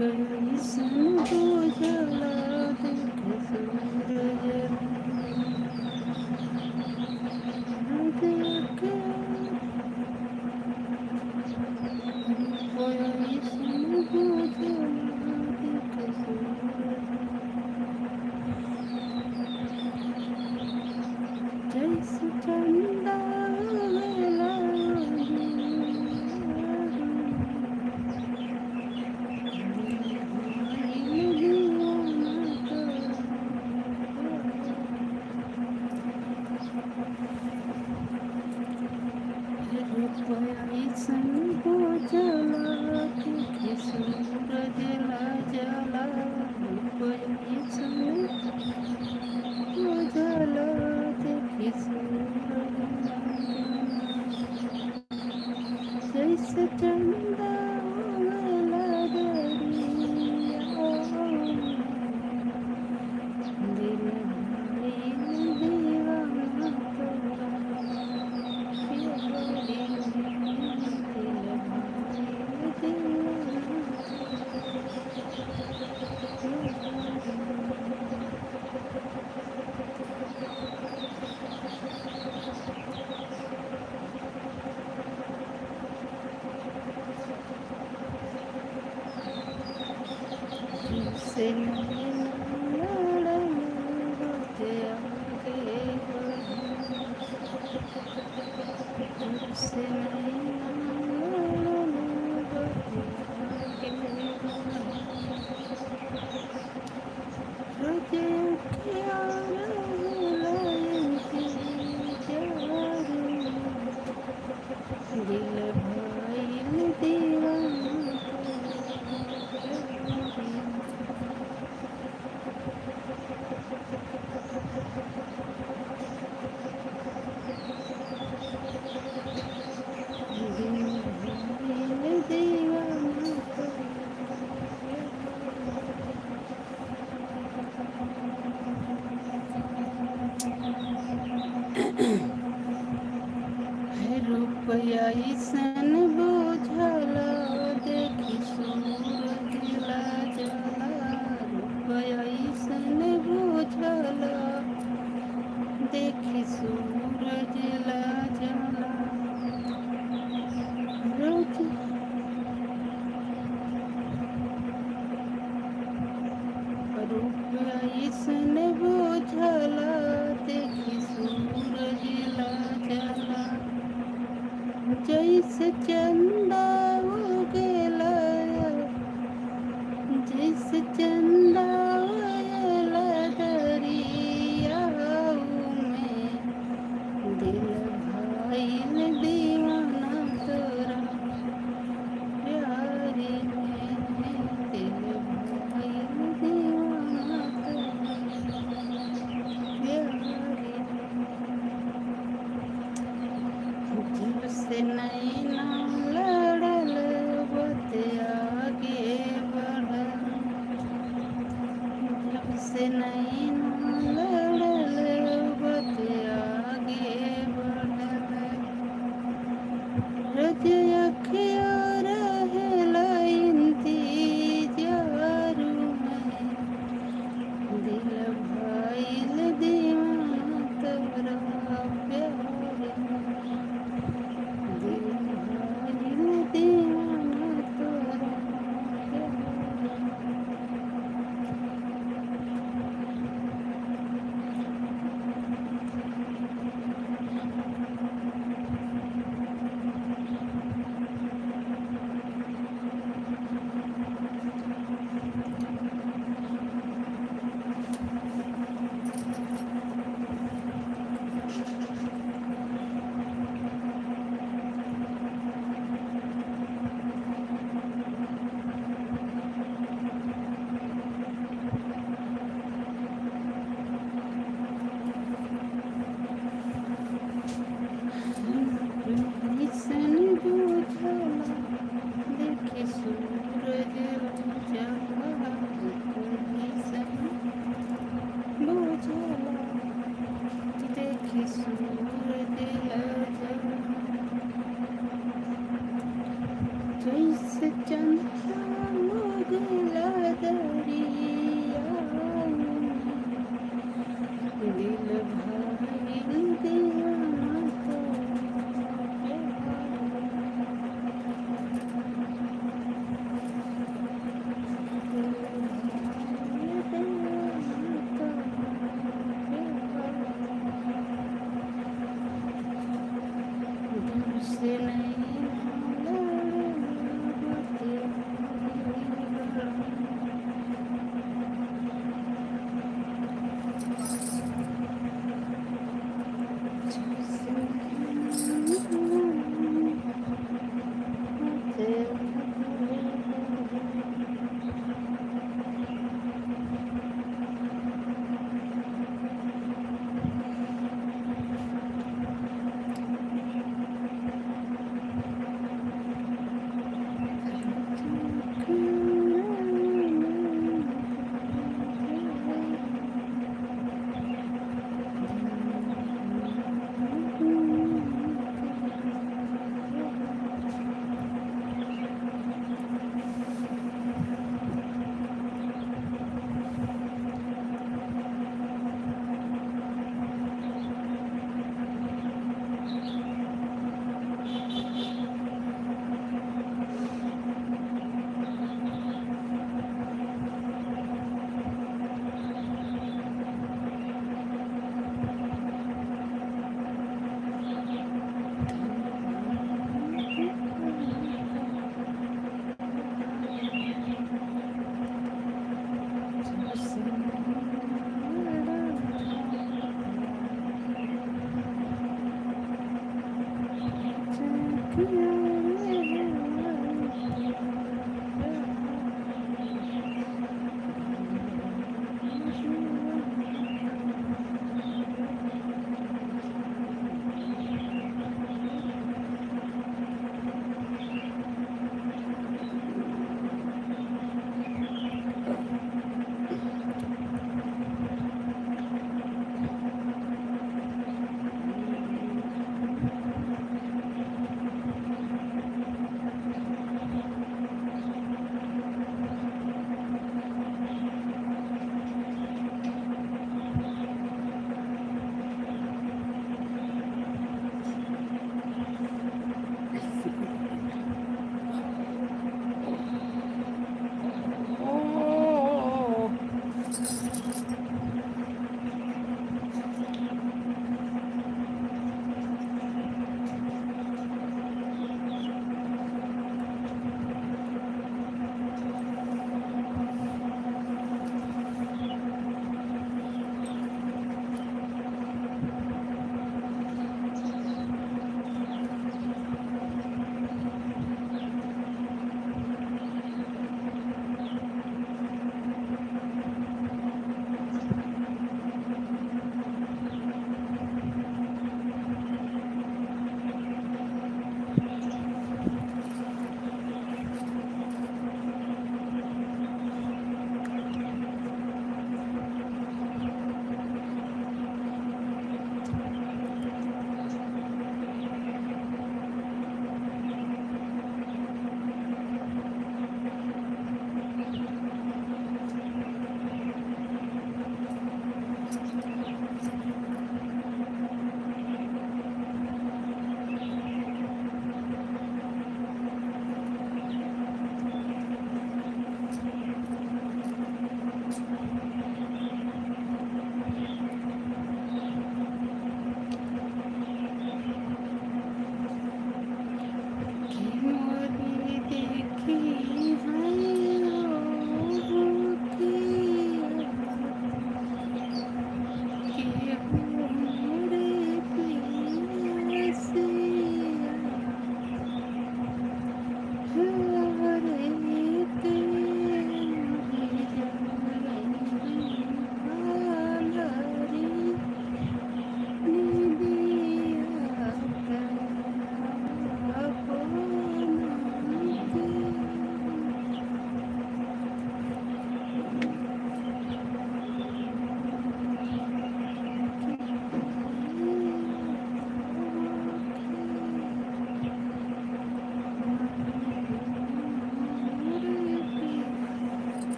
कैसन बुझला देख सूरज देख कैसन बुझला देख सूरज जैसे चंदा वेला कैसन बुझला देख सूरज जला कैसन बुझला देख सूरज जैसे चंदा वेला दरिया दिल भइल दीवाना से लड़न होते आगे से लड़न होते आगे क्या लाइन की दिल भाईल दीवाना रुपया ऐसन बुझला देखी सूरज जला रुपया ऐसन बुझला देखी सूरज जला रोज रुपया ऐसन बुझला देखी सूरज जला जैसे चंदा उगला जैसे चंदा उगला दरिया में दिल भाईल दीवाना तोरा प्यार में दिल भाईल दीवाना तोरा प्यार जब से नैना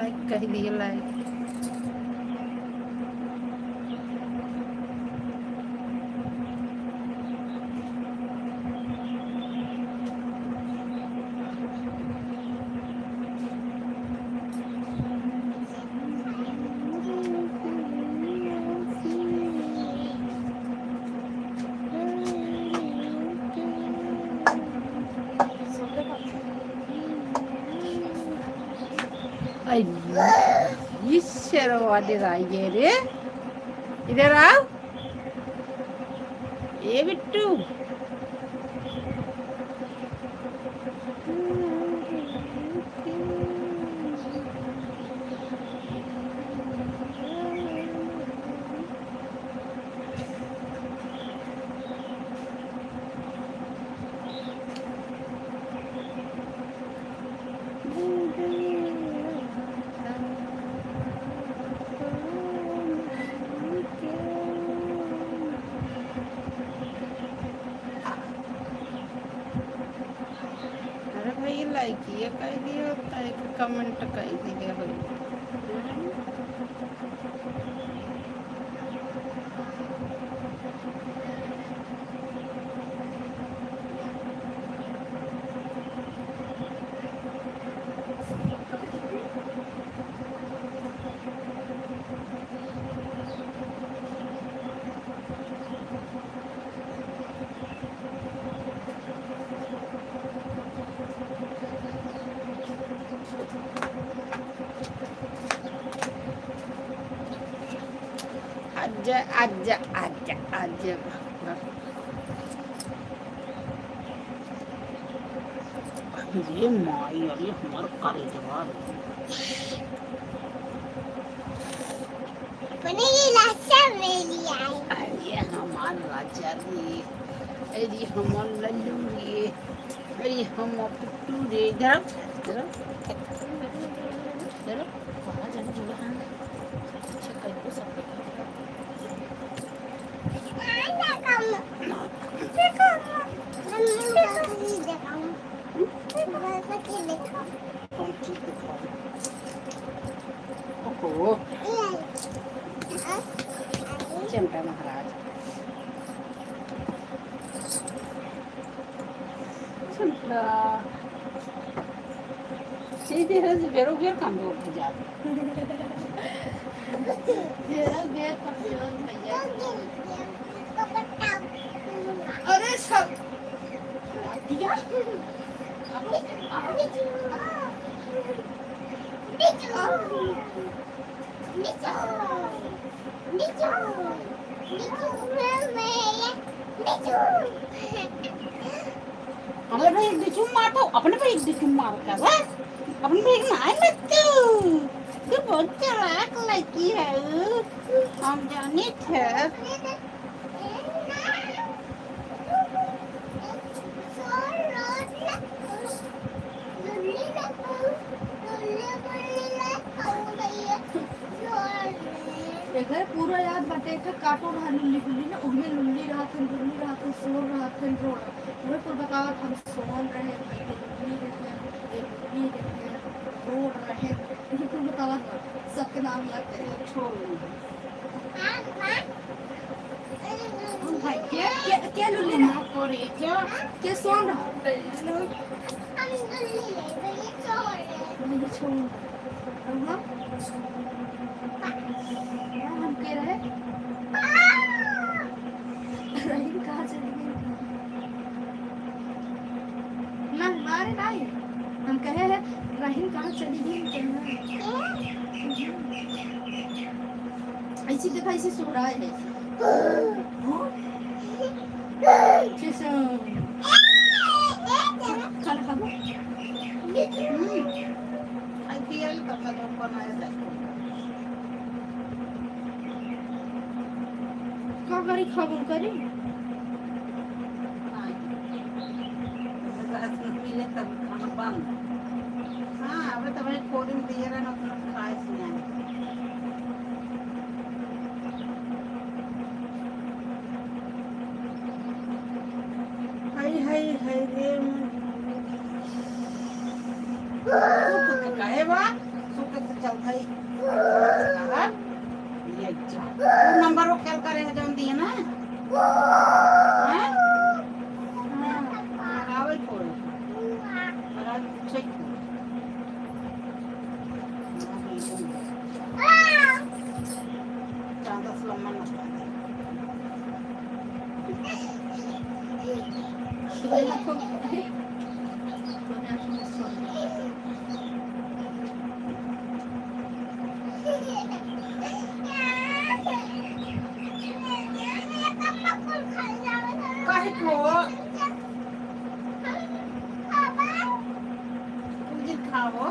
लाइक कह दिए लाइक। ईश्वर आइए रे, इधर आओ ये बिट्टू। अरे भाई लाइक ये कह दिया होता है कि कमेंट कह दिया भाई। आजा आजा आजा आजा। ये माई अरे हमार करे जवाब अपने ये लाशा मेरी आई। अरे हमार राजा रे, अरे हमार लल्लू रे, अरे हम पुट्टू रे। इधर इधर इधर कहाँ जाने जुड़ा है अच्छा कर को सब आना कम देखो मम्मी देखो देखो कौन चीज दिखाओ। ओहो चंपा महाराज चंपा सीधे रज बेरो बेर काम हो जा बेरो बेर काम भैया। अरे सब दिया हमारे भाई एक दिचुम मार तो अपने पे एक दिचुम मार कर है अपने पे एक नाई मत तू बहुत चालाक लड़की है हम जाने थे। देखा पूरा याद बाटे का कार्टून है लुल्ली गुल्ली ना उनमें लुल्ली रहा था गुल्ली रहा था सोर रहा था रोड पूरे तो बताओ हम सोन रहे लुल्ली रहे गुल्ली रहे रोड रहे मुझे तो बताओ सबके नाम याद है छोड़ भाई क्या क्या क्या लुल्ली ना करे क्या सोन रहा हम गुल्ली ले छोड़ छोड़ हम कह रहे रहीम कहाँ चली गई ना हमारे नहीं हम कहे हैं रहीम कहाँ चली गई ऐसी देखा ऐसी सो रहा है खाना खाओ आईपीएल का कदम बनाया था का करी खबर करी मिले तब खाना बंद। हाँ अब तो भाई कोडिंग दिए रहे ना अपना खाए सुना हाय हाय हाय रे कहे बा सुख चलता ही ये जा नंबर वो खेल करे है जौन दिए ना हैं लगावे छोड़ लगा चेक चांदा सलमान ना काहे को तुझे खाओ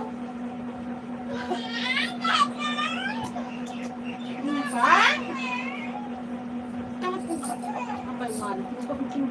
apa yang mana? Kita bikin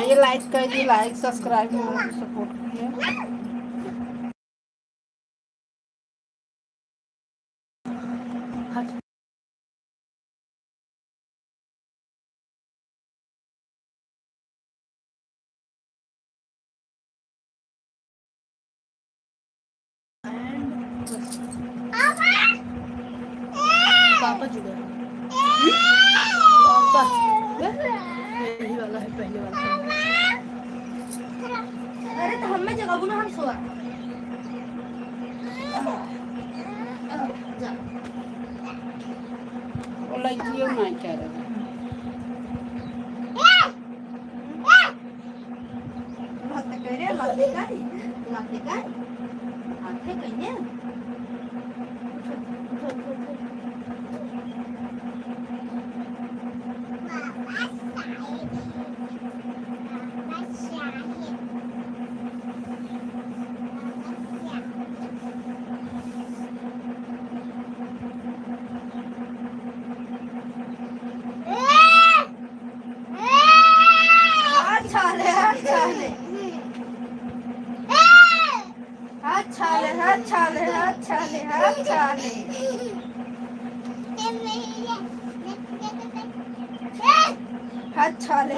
ये लाइक कर दी लाइक सब्सक्राइब सपोर्ट कीजिए पापा जुड़ा पापा पहली वाला है पहले वाला अरे तो हम में जगह ना हम सोआ जा वो लड़कियों ना क्या रहा लाते करे लाते का आते कहीं अच्छा ले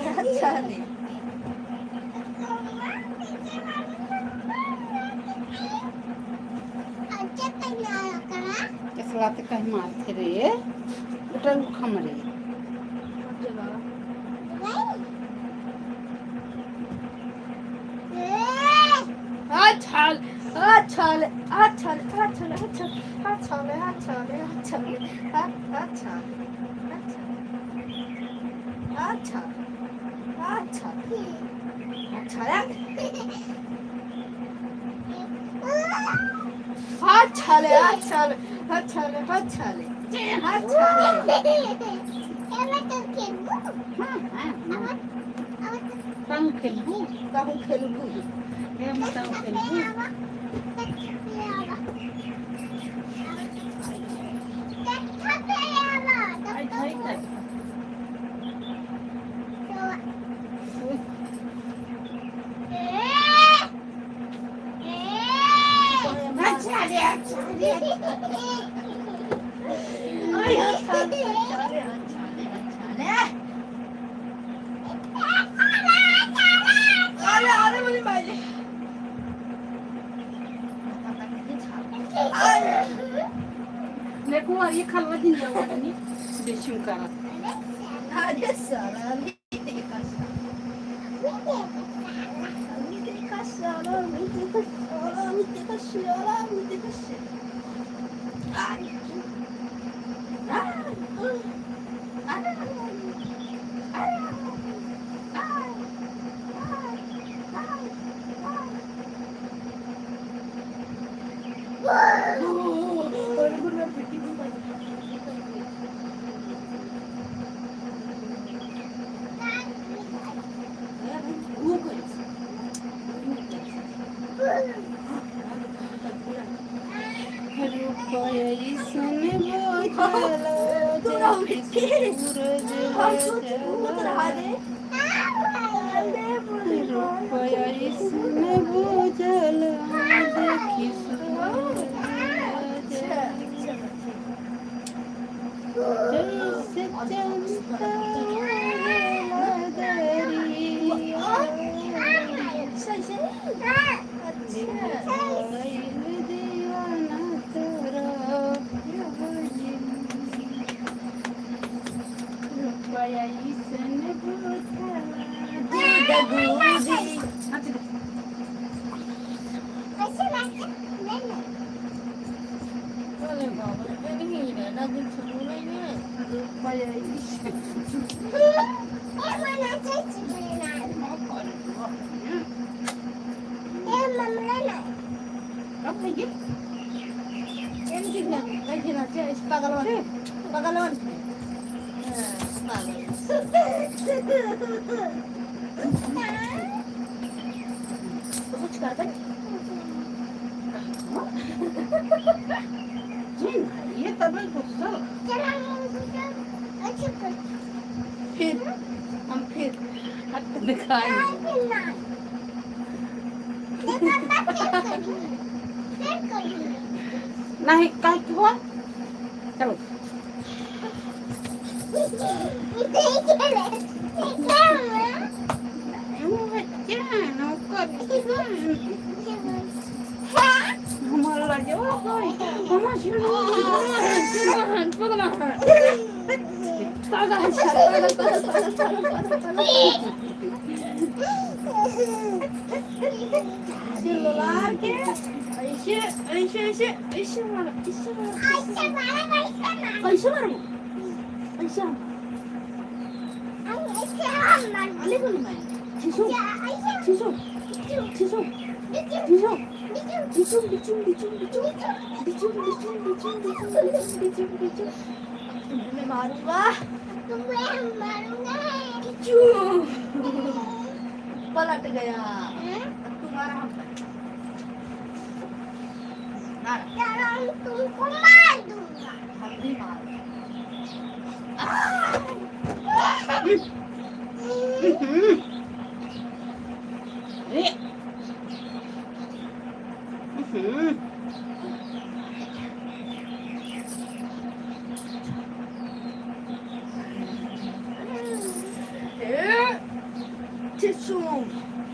कैसे लाते कहीं मारते रे बेटा खम रे Tahu kelbu. Dia mau tahu kelbu. देखो और ये खालवा दिन जाऊंगा नहीं बेशुम करा अरे साला मी देखा साला कुछ करता ये तब गुस्सा फिर हम फिर हाथ दिखाएंगे नहीं काय हुआ चलो हमारा celular के ऐसे मैं मारूंगा पलट गया तुम्हारा तुमको मार दूंगा हम भी मार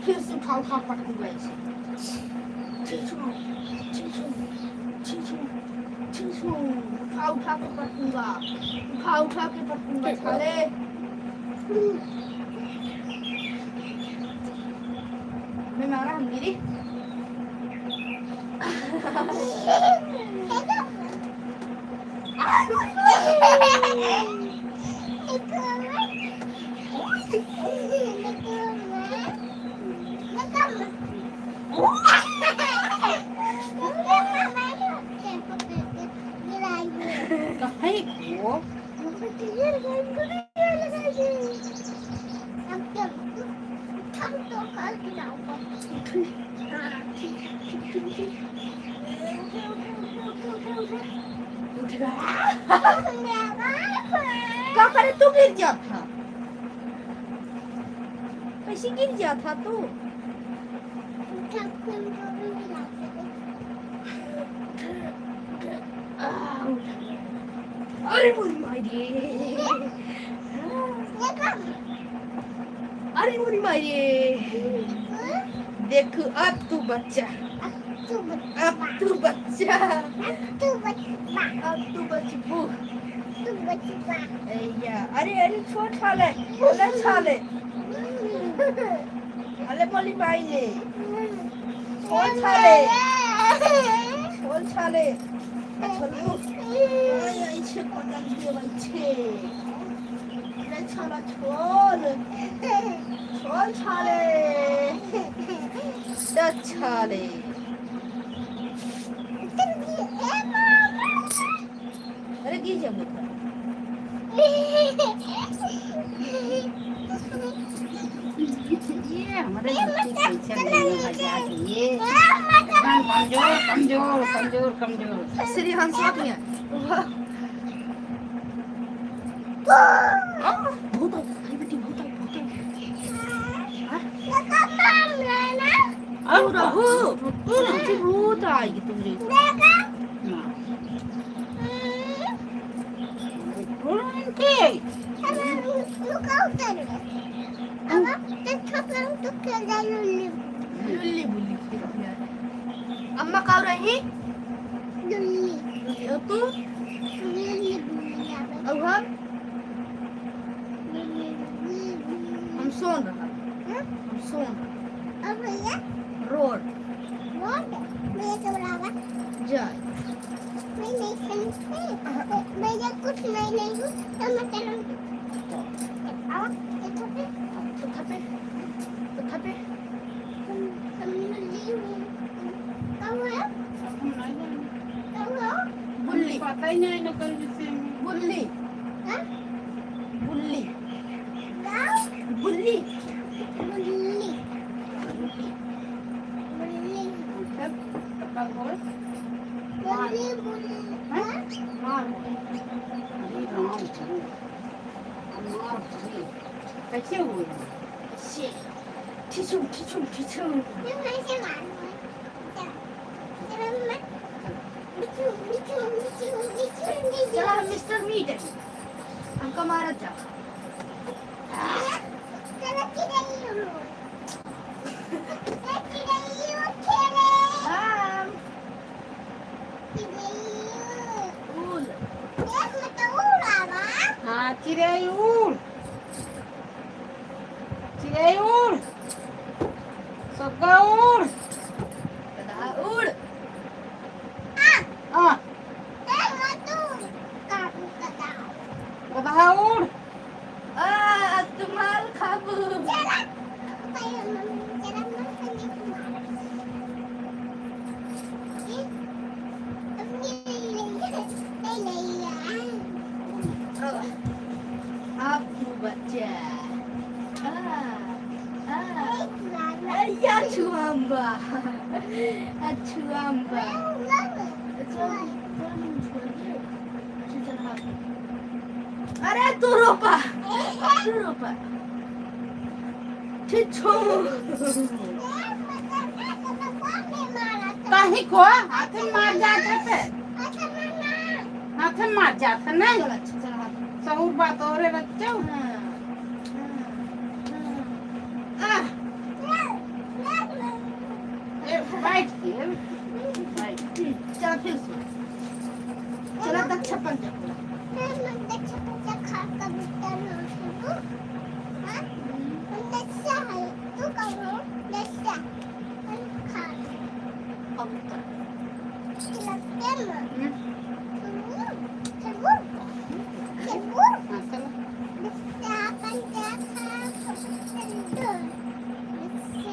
फिर से उठा पटकूंगा इसे उठा के पटकूंगा साले मैं मारा हम गिरी क्या करे तू गिर गया था कैसे गिर गया था तू अरे मोरी मारी अरे मोरी मारी देख अब तू बच्चा अब तू बच्चा तू बच्चा अब तू बचबू तू बच्चा या अरे अरे छोट छाले बोले छाले अरे बोली भाई ने छोट छाले छोलू आई आई छे पटक दिए भाई छे रे छाला छोल छाले छाले अरे गिर जाऊंगा ये हमारे बच्चे कैसे लेने मजा ये कमजोर कमजोर कमजोर कमजोर श्री हंस नहीं है भूत आई बेटी भूत रहू भूत आएगी तुमरे लुल्ली बुल्ली अम्मा कहाँ रही तू अब हम सोन रहा रोड जाए कुछ नहीं बुल्ली पता ही नहीं ना कल से बुल्ली बुल्ली बुल्ली कैसे हुए ठिचुम चला हम मिस्टर मीट है हमका मारा जा हाँ चिड़ैउर सग्गा उड़ उड़ गधा उड़ तुम्हार खाबू आप बच्चा ya chuamba अरे तू रोपा ठिठो कहीं को हाथ में मार जाता है हाथ में मार जाता ना सहूर बात और है बच्चों बैठ चल फिर चला दक्षा पंजा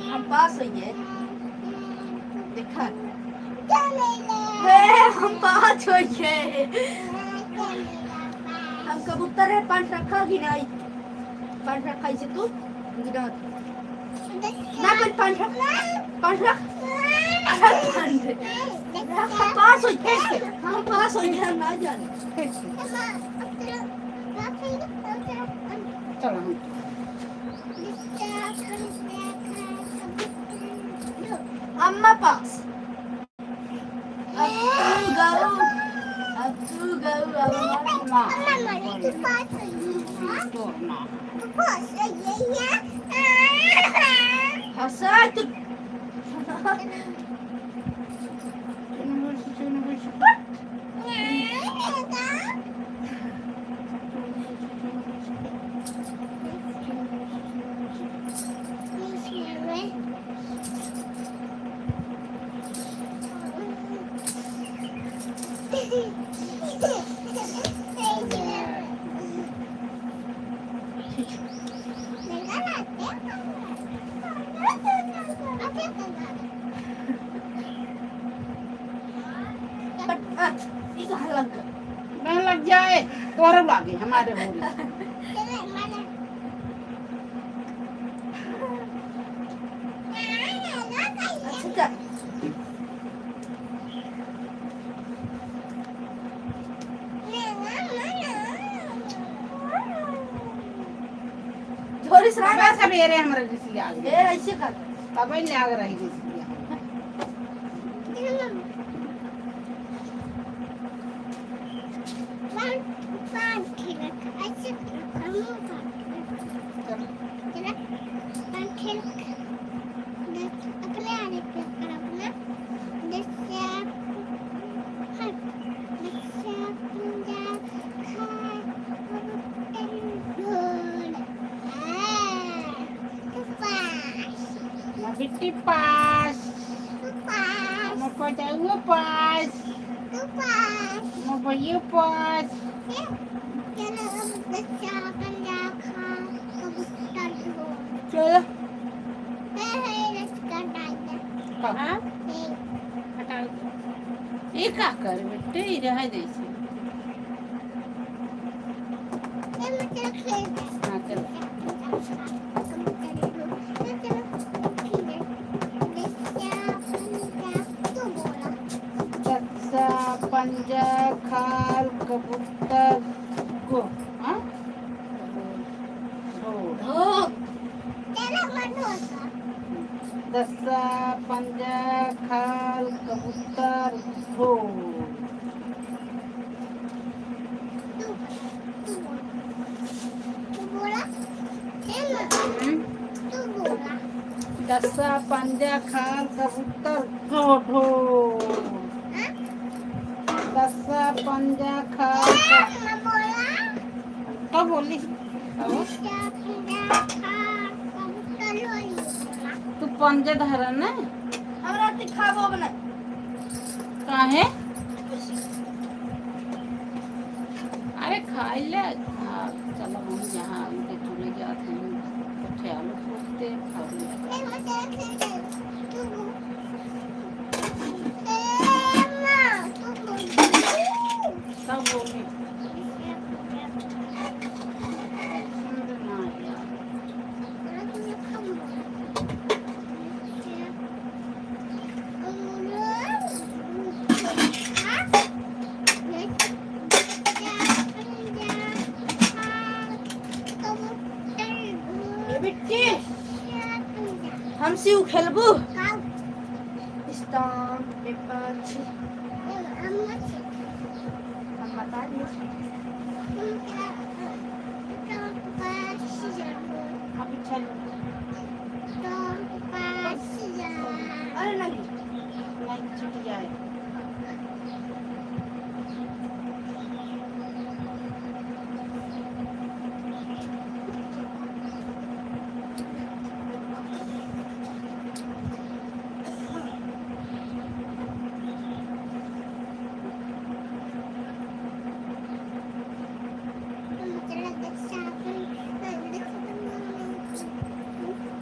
हम पास है देखा हम पास हो गए हम कबूतर है पांच रखा गिनाई पांच रखा इसे तू गिना ना पांच रख हम पास हो गए ना जाने चलो अम्मा पास अब तू गऊ हंसा तू न लग जाए तोर लागे हमारे बोली थोड़ी सी बाबा सवेरे हमारे रिसी आ गए ऐसे कर तब ले आ रही रिसी बिट्टी पास mau pada lepas mau pergi lepas चलो हाँ हटा ये क्या कर बेटे ये रह जैसे हाँ चल दस्सा पंजा खाल कबूतर को हाँ दस्सा पंजा खाल कबूतर हो दस्सा पंजा खाल कबूतर ढो ढो दस्सा पंजा खाल तो बोली तू पंजा धरा ना हमरा खाबो बना काहे अरे खाई ले हाँ चलो हम जहाँ उनके चले जाते हैं कुछ आलू पूछते खा ले सब बोली हम सिउ खेलबू स्टाम्प पेपर हम बता दिए अभी चल अरे नहीं नहीं छूट जाए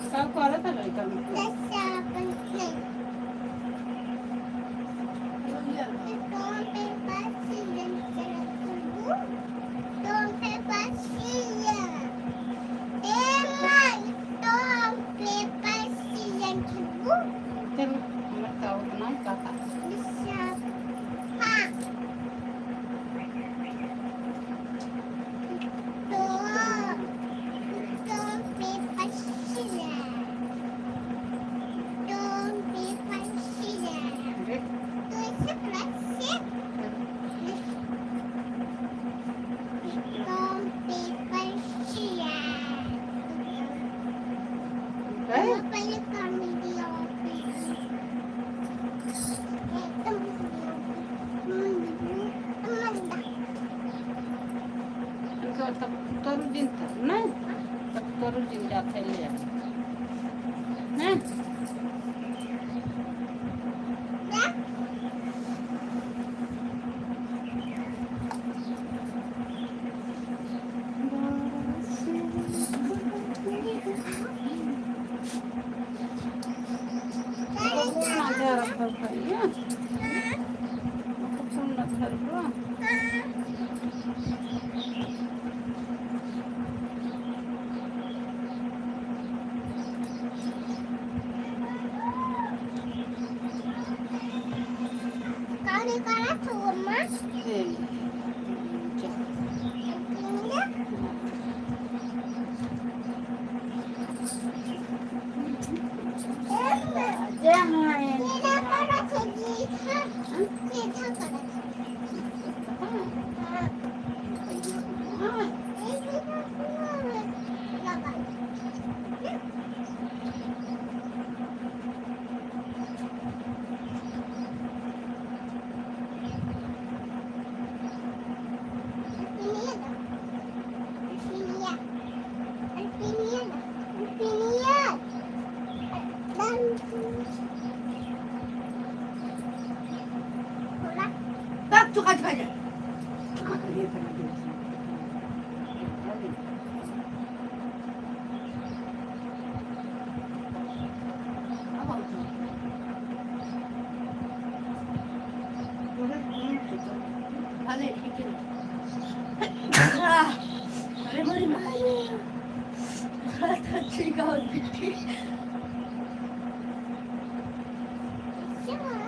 सब करो तो लड़का चल हमारे का उतना ही कहा तरू दिन था ना तरू दिन जाते ले ना Terus. Kau di kelas rumah. Ini Jangan. tidak pada kita. Kita pada Tak suka aja. Apa itu? Balik pikir. Mari mari. Tak cium pikir. Siapa?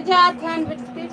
जात हैं बिस्किट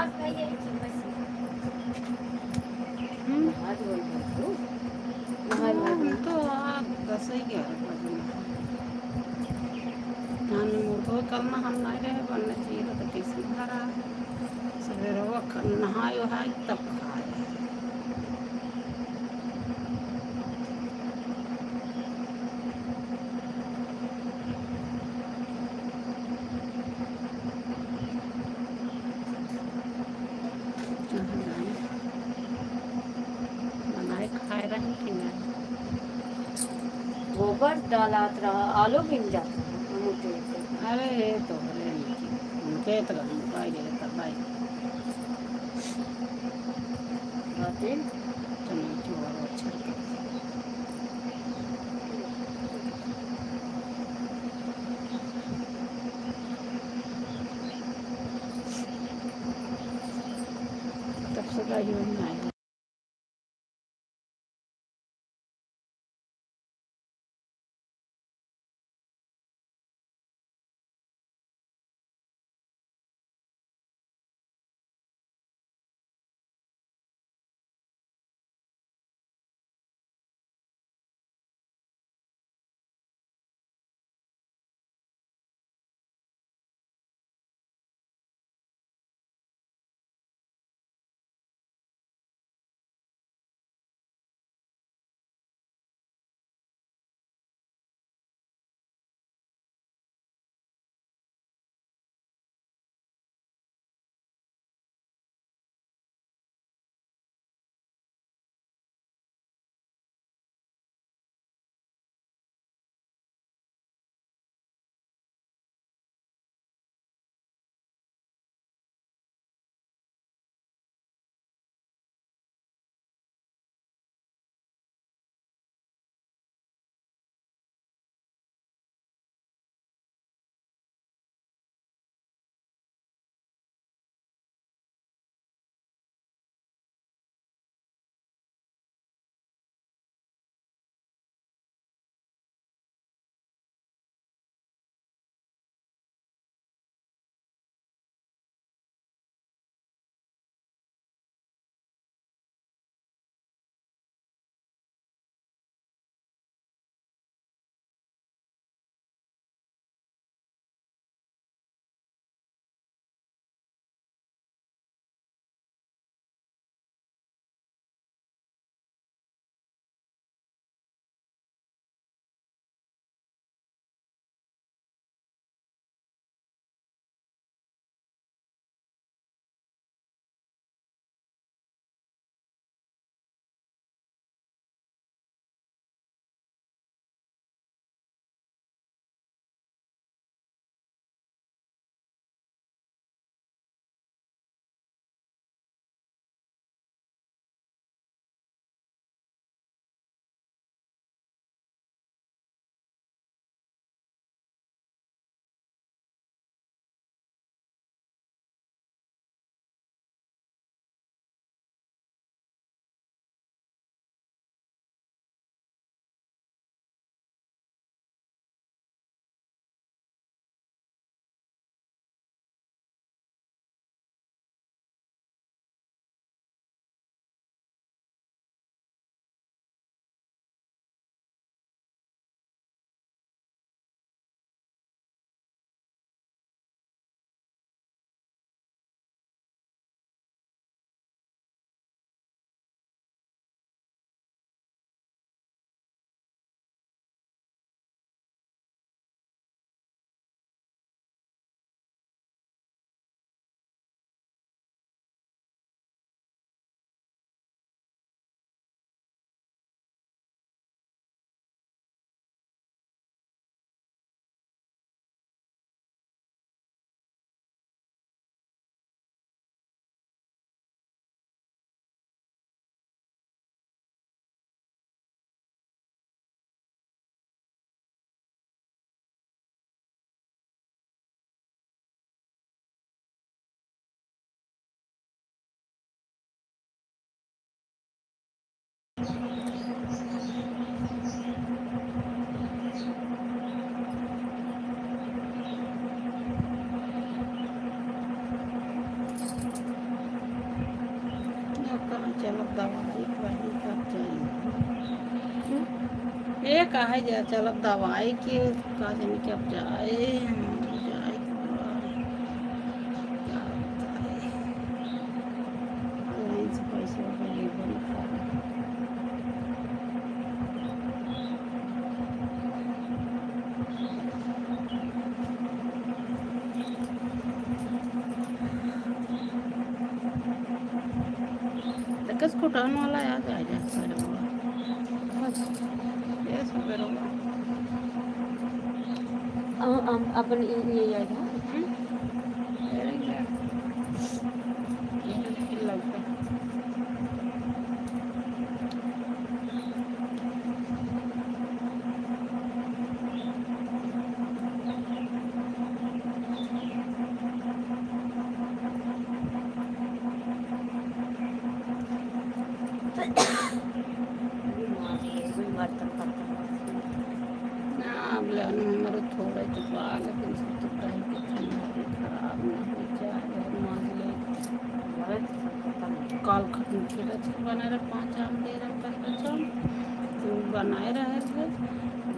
आज खाइए बस आज बोल तो 10-11 तो कल हम नहीं रहे बनना चाहिए तो किसी धरा सवेरे वो नहाए वहाए तब खाए कहाँ जाएं? बनाए खाए रहे कि नहीं गोबर डालात रहा आलू बिन जाता मोटे अरे ये तो बड़े उनके तो हम पाई गए तब भाई बातें चलिए छोड़ो अच्छा तब सदा ही बनाए ये कहा जा चल अब दवाई के का जाने कि अब जाए जाए क्या होता है लाइन से पैसे वगैरह लेबो नहीं करे। देखा स्कूटर वाला याद आ जाए सारे वाला ये सब रोगा अपन ये आएगा ये लगता अब लेने हमारे थोड़ा तो पा लेकिन सब तो कहीं कि ठंडा खराब ना हो जाए मान ले काल खत्म फिर बना रहे 5 आम दे रहे पहले चल तो बनाए रहे थे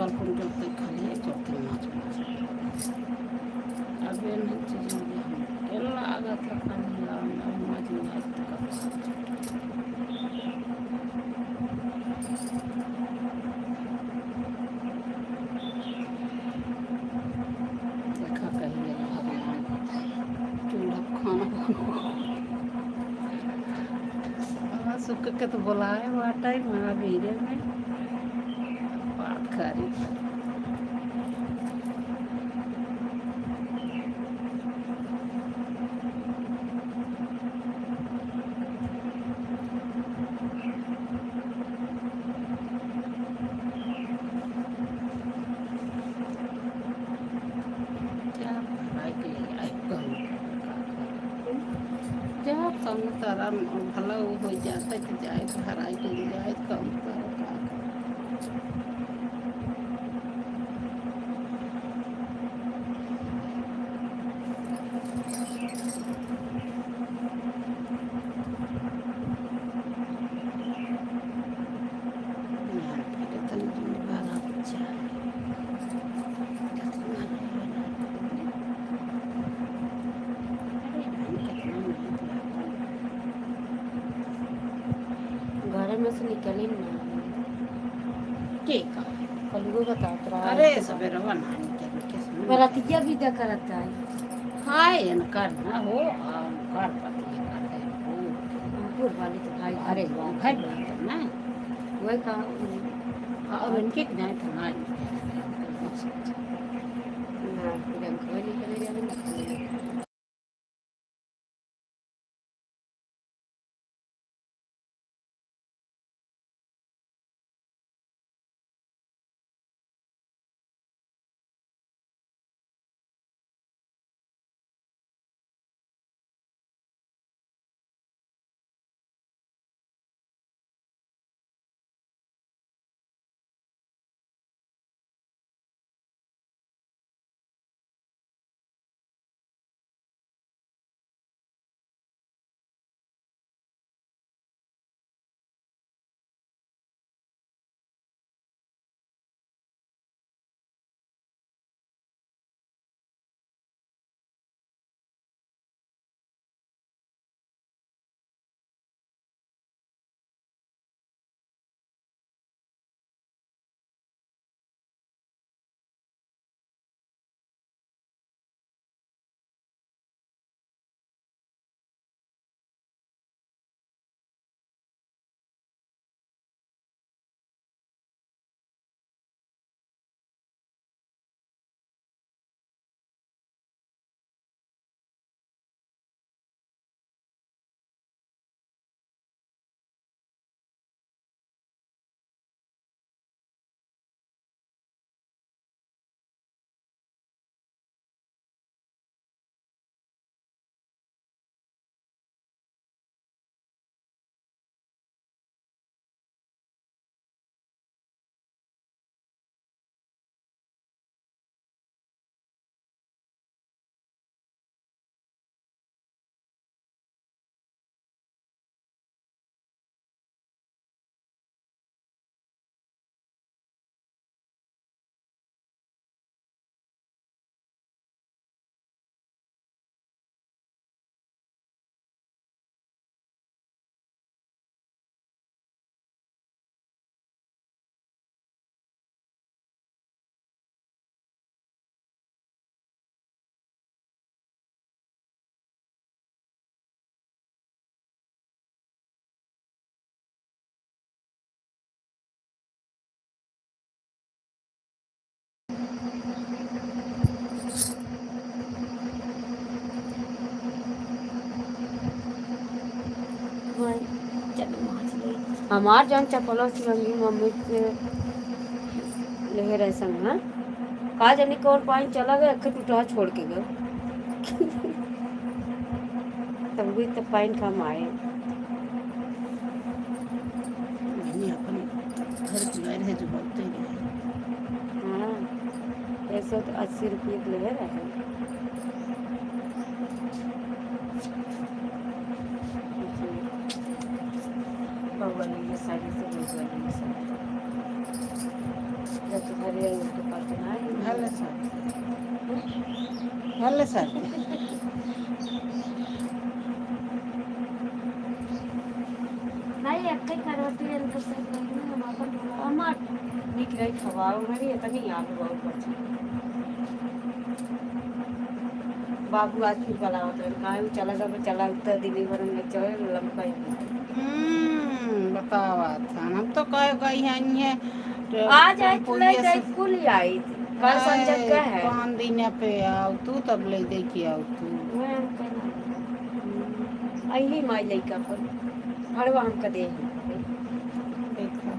बल्कि जब तक खाली जब तक माछ अब ये नहीं चीज़ हो गया हम लागत है खाने लाना माछ नहीं देखा कहिए भगवान चूल्हा खाना सुख के तो बुलाए हुआ टाइम महावीर में बात करी क्या पढ़ाई के लिए आए कहूँ जब कम तारा भला वो हो जाता कि जाए पढ़ाई के लिए जाए कम तारा का यहाँ पे इतनी जिम्मेदार बच्चा घर में से निकली ना ठीक है कलगो बताओ तो अरे सवेरे बनाने के किस्म बरातिया भी क्या करता है हाय न करना हो कर पति कर है अंकुर वाली तो भाई अरे वो घर में ना वही कहा और उनके नहीं था ना ना रंग वाली करे चलो मछली हमार जौन चपलो सिरंगी मम्मी के लेहे रहे संग हाँ का जाने कौन पानी चला गया अखे टूटा छोड़ के गए तब भी तो पानी कम आए मम्मी अपन घर की गाय रहे जो बहुत ही रहे हाँ 180 रुपये के ले रहे बउआ लिए साड़ी से बउआ लिए साड़ी जब तो घर आई तो पाते ना ভালো স্যার ভালো স্যার नहीं अक्के करवती है इनको से हम अपन अमर निक रही खवाओ मेरी इतनी याद बहुत बची बाबू आज फिर बलावत रहे गाय चला गया चला उतर दिल्ली भर में चले लंबा बतावा था हम तो कहे गई हैं ये आज आई तो ले गई स्कूल ही आई थी कल संजय का है 5 दिन पे आओ तू तब ले दे के आओ तू मैं कहना आई माई लइका पर हड़वा हम का दे देखा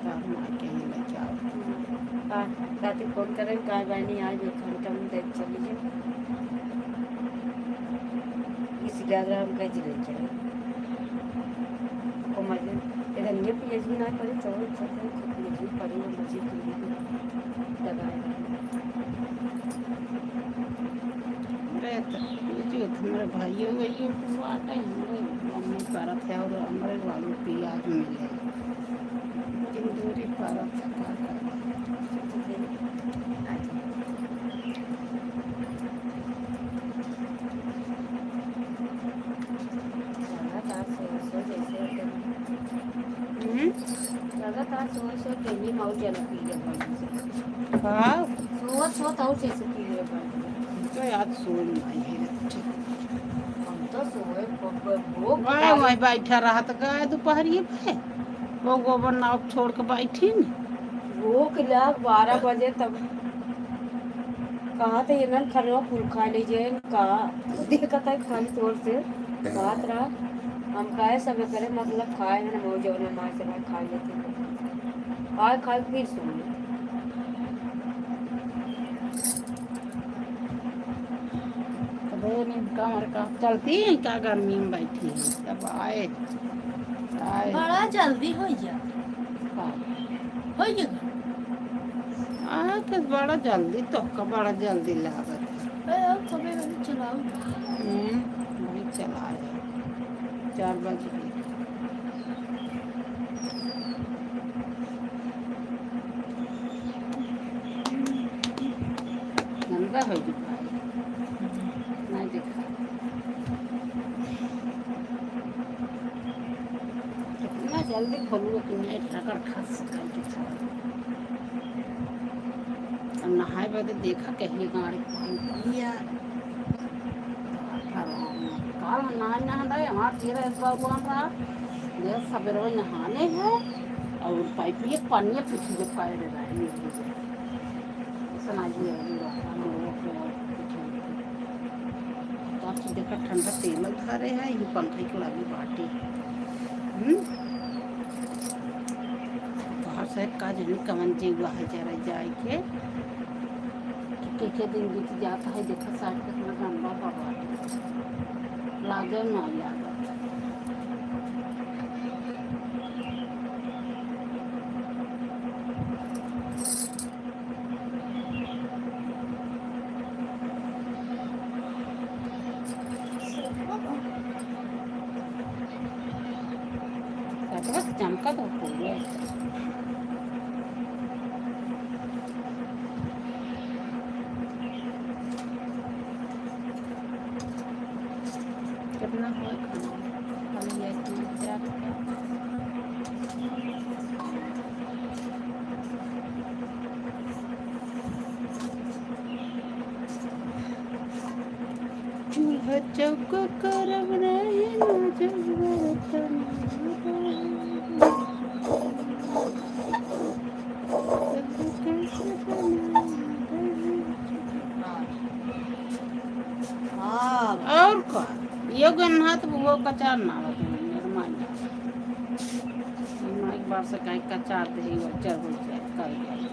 तार मार के ही ले जाओ राती फोन करें का बहनी आज 1 घंटा में देख चली जाए इस गादरा हम कह ले चले को मजे इधर ये पीएचडी ना करे तो पीएचडी पढ़ी हम बच्चे के लिए लगाए अरे तो जो हमारे भाइयों के ये बात है मम्मी परत है और हमारे वालों की याद मिले लेकिन दूरी परत का लगातार सो डेली माउस जला पी ले हाँ सो ताऊ जैसे पी ले तो याद सोन नहीं है हम तो सोए वो वाह वही बैठा रहा तो गाय दोपहरिए पे वो गोबर नाव छोड़ के बैठी न वो किला 12 बजे तब कहा थे ये खरवा फूल खा लीजिए कहा देखा था खाली तौर से बात रहा हम खाए सब करे मतलब खाए ना मौज और मार से खा लेते आए खाए फिर सुन कमर का चलती है क्या गर्मी में बैठी है तब आए आए बड़ा जल्दी हो जा हो जाएगा आए तो बड़ा जल्दी तो का बड़ा जल्दी लागत कभी कभी चलाओ वही चला है 4 बजे गंदा हो चुका है नहीं देखा कितना जल्दी खोलूंगा कि मैं टकर खास करके अब नहाए बदे देखा कहीं गाड़ी पानी पिया काल नहा नहा हमारा तेरा बाबू हमारा मेरा सवेरे नहाने हैं और पाइप ये पानी पीछे जो पाए रहे हैं सुनाइए देखा ठंडा तेल धरे है ये पंखे के लगी बाटी बाहर से का जनी कमन जीवा है जरा जाए के दिन बीत जाता है देखा साइड कितना गंदा बाबा लागे ना लागत बस चमका तो पूरा कितना हो खाना ये चूल्हा चौका करब रहे ना जगत कैसे यो गन्ना तो वो कचार ना होते निर्माण एक बार से कहीं कचार दे वो चल हो जाए कर गया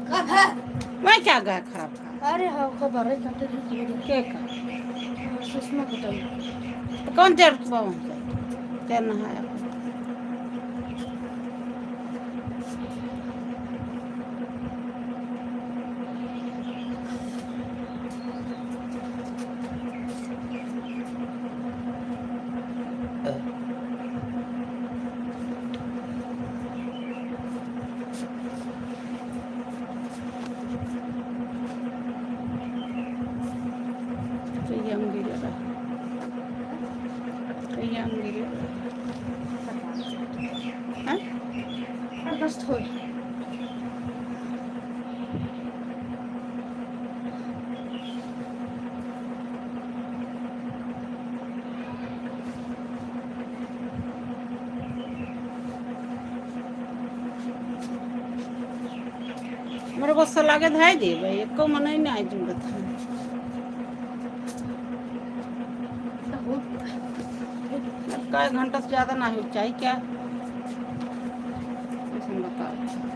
कब है मैं क्या गया खराब का अरे हाँ खबर है करते थे के का सुषमा बताइए तो कौन देर तो पहुंच जाए तेरे नहाया हम गिरे हम गिरे हाँ बस थोड़ी मेरे को सलाह के धाई दे भाई एको मन ही नहीं जुड़त है का घंटा से ज़्यादा ना हो चाहिए क्या बताओ